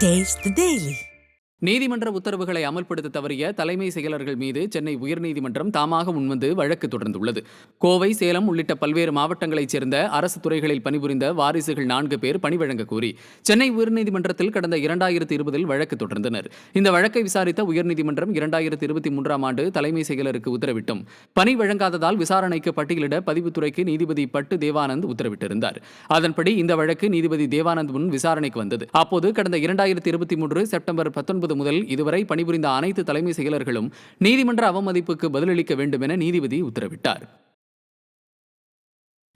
Taste the Daily. நீதிமன்ற உத்தரவுகளை அமல்படுத்த தவறிய தலைமை செயலர்கள் மீது சென்னை உயர்நீதிமன்றம் தாமாக முன்வந்து வழக்கு தொடர்ந்துள்ளது. கோவை, சேலம் உள்ளிட்ட பல்வேறு மாவட்டங்களைச் சேர்ந்த அரசு துறைகளில் பணிபுரிந்த வாரிசுகள் 4 பேர் பணி வழங்க கோரி சென்னை உயர்நீதிமன்றத்தில் கடந்த 2020 வழக்கு தொடர்ந்தனர். இந்த வழக்கை விசாரித்த உயர்நீதிமன்றம் 2023 ஆண்டு தலைமை செயலருக்கு உத்தரவிட்டும் பணி வழங்காததால் விசாரணைக்கு பட்டியலிட பதிவுத்துறைக்கு நீதிபதி பட்டு தேவானந்த் உத்தரவிட்டிருந்தார். அதன்படி இந்த வழக்கு நீதிபதி தேவானந்த் முன் விசாரணைக்கு வந்தது. அப்போது கடந்த 2023 செப்டம்பர் 19 முதல் இதுவரை பணிபுரிந்த அனைத்து தலைமை செயலர்களும் நீதிமன்ற அவமதிப்புக்கு பதிலளிக்க வேண்டும் என நீதிபதி உத்தரவிட்டார்.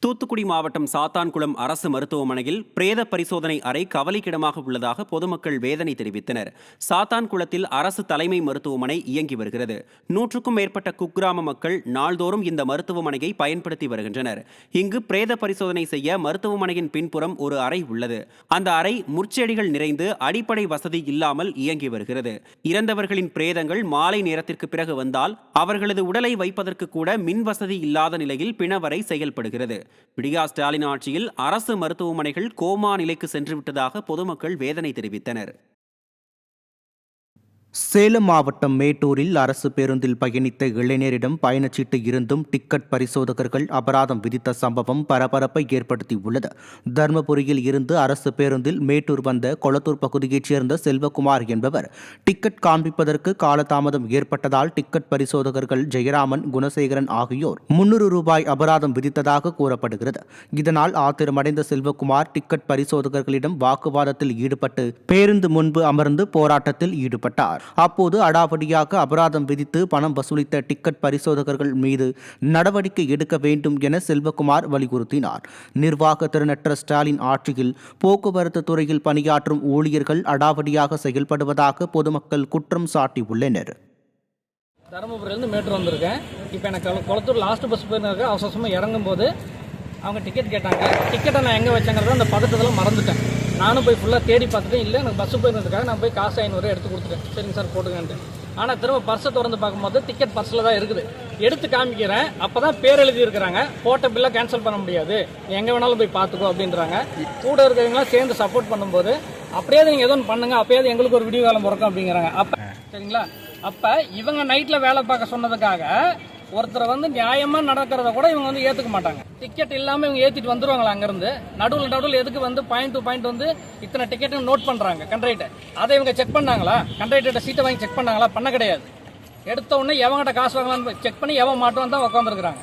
தூத்துக்குடி மாவட்டம் சாத்தான்குளம் அரசு மருத்துவமனையில் பிரேத பரிசோதனை அறை கவலைக்கிடமாக உள்ளதாக பொதுமக்கள் வேதனை தெரிவித்தனர். சாத்தான்குளத்தில் அரசு தலைமை மருத்துவமனை இயங்கி வருகிறது. 100க்கும் மேற்பட்ட குக்கிராம மக்கள் நாள்தோறும் இந்த மருத்துவமனையை பயன்படுத்தி வருகின்றனர். இங்கு பிரேத பரிசோதனை செய்ய மருத்துவமனையின் பின்புறம் ஒரு அறை உள்ளது. அந்த அறை முற்செடிகள் நிறைந்து அடிப்படை வசதி இல்லாமல் இயங்கி வருகிறது. இறந்தவர்களின் பிரேதங்கள் மாலை நேரத்திற்கு பிறகு வந்தால் அவர்களது உடலை வைப்பதற்கு கூட மின் வசதி இல்லாத நிலையில் பிணவரை செயல்படுகிறது. விடியா ஸ்டாலின் ஆட்சியில் அரசு மருத்துவமனைகள் கோமா நிலைக்கு சென்றுவிட்டதாக பொதுமக்கள் வேதனை தெரிவித்தனர். சேலம் மாவட்டம் மேட்டூரில் அரசு பேருந்தில் பயணித்த இளைஞரிடம் பயணச்சீட்டு இருந்தும் டிக்கெட் பரிசோதகர்கள் அபராதம் விதித்த சம்பவம் பரபரப்பை ஏற்படுத்தியுள்ளது. தர்மபுரியில் இருந்து அரசு பேருந்தில் மேட்டூர் வந்த கொளத்தூர் பகுதியைச் சேர்ந்த செல்வகுமார் என்பவர் டிக்கெட் காண்பிப்பதற்கு காலதாமதம் ஏற்பட்டதால் டிக்கெட் பரிசோதகர்கள் ஜெயராமன், குணசேகரன் ஆகியோர் 300 ரூபாய் அபராதம் விதித்ததாக கூறப்படுகிறது. இதனால் ஆத்திரமடைந்த செல்வகுமார் டிக்கெட் பரிசோதகர்களிடம் வாக்குவாதத்தில் ஈடுபட்டு பேருந்து முன்பு அமர்ந்து போராட்டத்தில் ஈடுபட்டார். அப்போது அடாவடியாக அபராதம் விதித்து பணம் வசூலித்த டிக்கெட் பரிசோதகர்கள் மீது நடவடிக்கை எடுக்க வேண்டும் என செல்வகுமார் வலியுறுத்தினார். நிர்வாக திறனற்ற ஸ்டாலின் ஆட்சியில் போக்குவரத்து துறையில் பணியாற்றும் ஊழியர்கள் அடாவடியாக செயல்படுவதாக பொதுமக்கள் குற்றம் சாட்டியுள்ளனர். தருமபுரியிலேருந்து மேட்டூர் வந்திருக்கேன். இப்போ எனக்கு கொளத்தூர் லாஸ்ட் பஸ் போயிருக்க அவசரமாக இறங்கும் போது அவங்க டிக்கெட் கேட்டாங்க. டிக்கெட்டை நான் எங்கே வச்சேங்கிறத அந்த பதட்டத்தில் மறந்துட்டேன். நானும் போய் ஃபுல்லாக தேடி பார்த்துட்டேன். இல்லை எனக்கு பஸ்ஸு போயிருந்ததுக்காக நான் போய் காசு 500 எடுத்து கொடுத்துட்டேன். சரிங்க சார் போட்டுக்கன்ட்டு. ஆனால் திரும்ப பர்ஸை திறந்து பார்க்கும்போது டிக்கெட் பர்ஸில் தான் இருக்குது. எடுத்து காமிக்கிறேன். அப்போ தான் பேர் எழுதி இருக்கிறாங்க. போட்ட பில்லை கேன்சல் பண்ண முடியாது, எங்கே வேணாலும் போய் பார்த்துக்கோ அப்படின்றாங்க. கூட இருக்கிறவங்களாம் சேர்ந்து சப்போர்ட் பண்ணும்போது அப்படியே நீங்கள் எதுவும் பண்ணுங்க, அப்போயாவது எங்களுக்கு ஒரு விடிய காலம் பிறக்கும் அப்படிங்கிறாங்க. அப்போ சரிங்களா, அப்போ இவங்க நைட்டில் வேலை பார்க்க சொன்னதுக்காக ஒருத்தரை நியாயமா நடக்கிறத கூட இவங்க ஏத்துக்க மாட்டாங்க. டிக்கெட் இல்லாம இவங்க ஏத்திட்டு வந்துருவாங்களா அங்கிருந்து. நடுவில் எதுக்கு பாயிண்ட் டு பாயிண்ட் இத்தனை டிக்கெட் நோட் பண்றாங்க கண்ட்ரைட்டர். அதை இவங்க செக் பண்ணாங்களா? கண்ட்ரைட்டர் சீட்டை வாங்கி செக் பண்ணாங்களா? பண்ண கிடையாது. எடுத்த உடனே எவங்கிட்ட காசு வாங்கலாம்னு செக் பண்ணி எவன் மாட்டுவான் தான் உட்காந்துருக்காங்க.